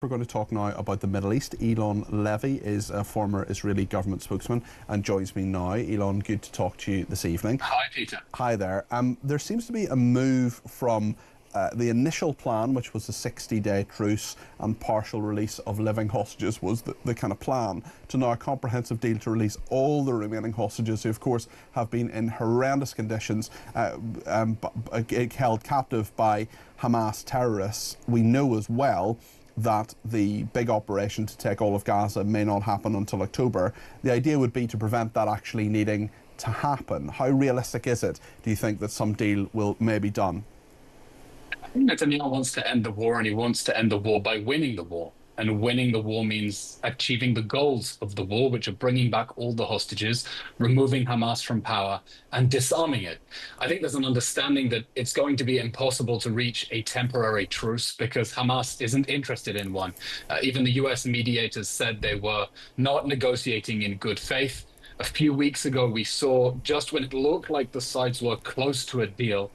We're going to talk now about the Middle East. Eylon Levy is a former Israeli government spokesman and joins me now. Eylon, good to talk to you this evening. Hi, Peter. Hi there. There seems to be a move from the initial plan, which was a 60-day truce and partial release of living hostages was the kind of plan, to now a comprehensive deal to release all the remaining hostages who, of course, have been in horrendous conditions, held captive by Hamas terrorists. We know as well that the big operation to take all of Gaza may not happen until October. The idea would be to prevent that actually needing to happen. How realistic is it, do you think, that some deal may be done? I think Netanyahu wants to end the war, and he wants to end the war by winning the war. And winning the war means achieving the goals of the war, which are bringing back all the hostages, removing Hamas from power, and disarming it. I think there's an understanding that it's going to be impossible to reach a temporary truce because Hamas isn't interested in one. Even the US mediators said they were not negotiating in good faith. A few weeks ago, we saw, just when it looked like the sides were close to a deal,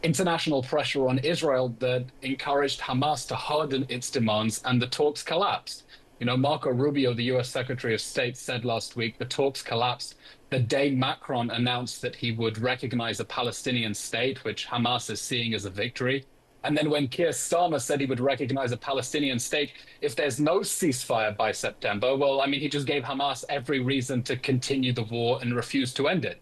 international pressure on Israel that encouraged Hamas to harden its demands, and the talks collapsed. You know, Marco Rubio, the US Secretary of State, said last week the talks collapsed the day Macron announced that he would recognize a Palestinian state, which Hamas is seeing as a victory. And then when Keir Starmer said he would recognize a Palestinian state, if there's no ceasefire by September, well, I mean, he just gave Hamas every reason to continue the war and refuse to end it.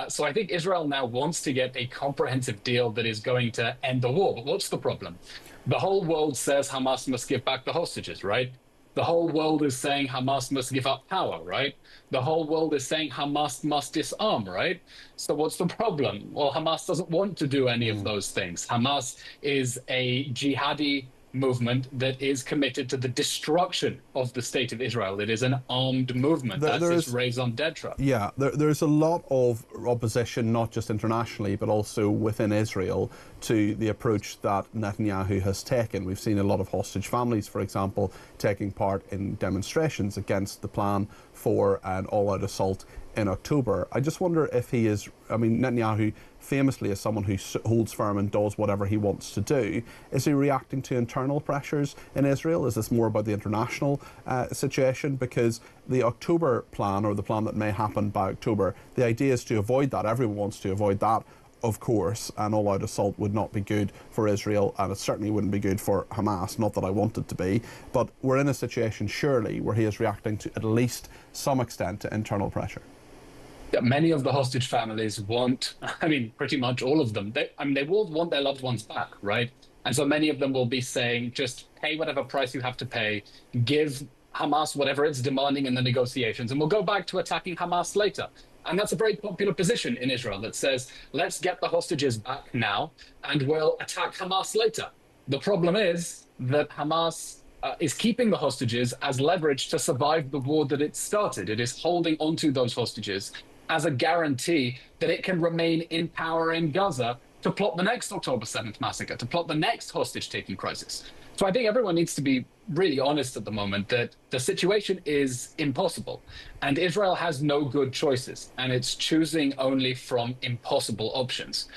So I think Israel now wants to get a comprehensive deal that is going to end the war. But what's the problem? The whole world says Hamas must give back the hostages, right? The whole world is saying Hamas must give up power, right? The whole world is saying Hamas must disarm, right? So what's the problem? Well, Hamas doesn't want to do any of those things. Hamas is a jihadi movement that is committed to the destruction of the state of Israel. It is an armed movement. That's its raison d'etre. Yeah, there's a lot of opposition, not just internationally, but also within Israel, to the approach that Netanyahu has taken. We've seen a lot of hostage families, for example, taking part in demonstrations against the plan for an all-out assault in October. I just wonder if he is, I mean, Netanyahu famously is someone who holds firm and does whatever he wants to do. Is he reacting to internal pressures in Israel? Is this more about the international situation? Because the October plan, or the plan that may happen by October, the idea is to avoid that. Everyone wants to avoid that, of course. An all-out assault would not be good for Israel, and it certainly wouldn't be good for Hamas, not that I want it to be. But we're in a situation, surely, where he is reacting to at least some extent to internal pressure. Many of the hostage families want, I mean, pretty much all of them, they will want their loved ones back, right? And so many of them will be saying, just pay whatever price you have to pay, give Hamas whatever it's demanding in the negotiations, and we'll go back to attacking Hamas later. And that's a very popular position in Israel that says, let's get the hostages back now, and we'll attack Hamas later. The problem is that Hamas is keeping the hostages as leverage to survive the war that it started. It is holding onto those hostages as a guarantee that it can remain in power in Gaza to plot the next October 7th massacre, to plot the next hostage-taking crisis. So I think everyone needs to be really honest at the moment that the situation is impossible, and Israel has no good choices, and it's choosing only from impossible options.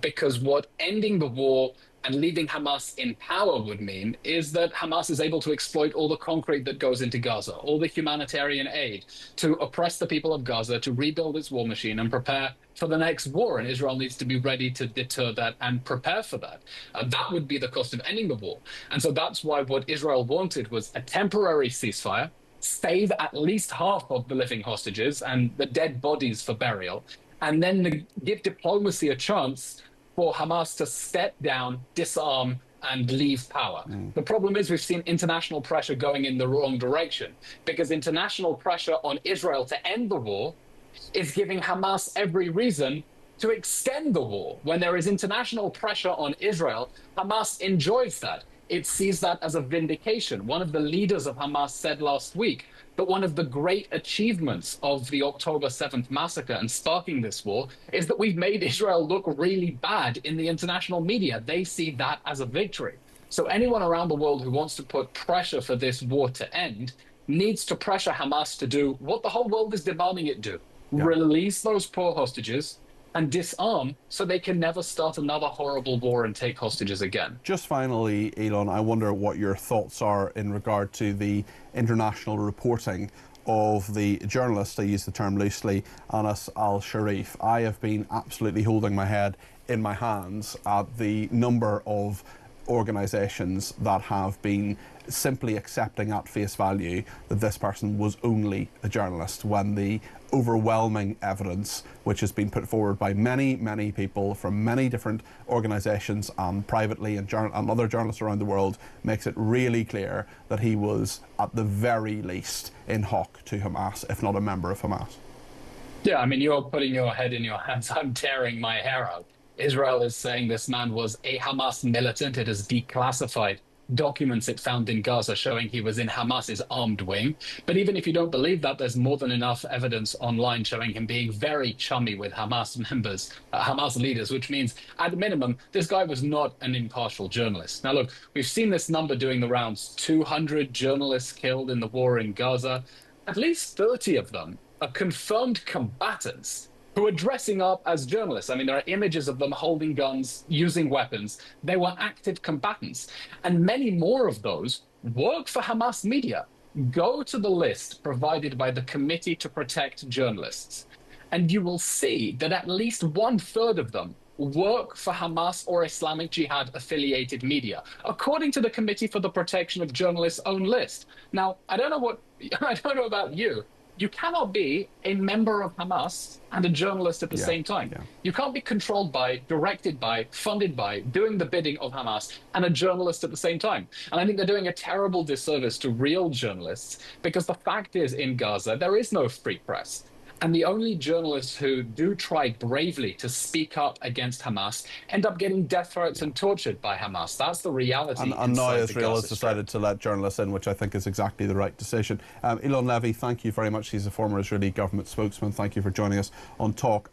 Because what ending the war and leaving Hamas in power would mean is that Hamas is able to exploit all the concrete that goes into Gaza, all the humanitarian aid, to oppress the people of Gaza, to rebuild its war machine and prepare for the next war. And Israel needs to be ready to deter that and prepare for that. That would be the cost of ending the war. And so that's why what Israel wanted was a temporary ceasefire, save at least half of the living hostages and the dead bodies for burial, and then give diplomacy a chance for Hamas to step down, disarm, and leave power. The problem is we've seen international pressure going in the wrong direction, because international pressure on Israel to end the war is giving Hamas every reason to extend the war. When there is international pressure on Israel, Hamas enjoys that. It sees that as a vindication. One of the leaders of Hamas said last week that one of the great achievements of the October 7th massacre and sparking this war is that we've made Israel look really bad in the international media. They see that as a victory. So anyone around the world who wants to put pressure for this war to end needs to pressure Hamas to do what the whole world is demanding it do. Yeah. Release those poor hostages, and disarm so they can never start another horrible war and take hostages again. Just finally, Eylon, I wonder what your thoughts are in regard to the international reporting of the journalist, I use the term loosely, Anas al-Sharif. I have been absolutely holding my head in my hands at the number of organisations that have been simply accepting at face value that this person was only a journalist, when the overwhelming evidence, which has been put forward by many, many people from many different organisations and privately and other journalists around the world, makes it really clear that he was at the very least in hoc to Hamas, if not a member of Hamas. Yeah, I mean, you're putting your head in your hands. I'm tearing my hair out. Israel is saying this man was a Hamas militant. It has declassified documents it found in Gaza showing he was in Hamas's armed wing. But even if you don't believe that, there's more than enough evidence online showing him being very chummy with Hamas members, Hamas leaders, which means, at minimum, this guy was not an impartial journalist. Now, look, we've seen this number doing the rounds: 200 journalists killed in the war in Gaza. At least 30 of them are confirmed combatants who are dressing up as journalists. I mean, there are images of them holding guns, using weapons. They were active combatants. And many more of those work for Hamas media. Go to the list provided by the Committee to Protect Journalists, and you will see that at least 1/3 of them work for Hamas or Islamic Jihad affiliated media, according to the Committee for the Protection of Journalists' own list. Now, I don't know about you. You cannot be a member of Hamas and a journalist at the same time. Yeah. You can't be controlled by, directed by, funded by, doing the bidding of Hamas and a journalist at the same time. And I think they're doing a terrible disservice to real journalists, because the fact is, in Gaza, there is no free press. And the only journalists who do try bravely to speak up against Hamas end up getting death threats and tortured by Hamas. That's the reality. And now Israel has decided to let journalists in, which I think is exactly the right decision. Eylon Levy, thank you very much. He's a former Israeli government spokesman. Thank you for joining us on Talk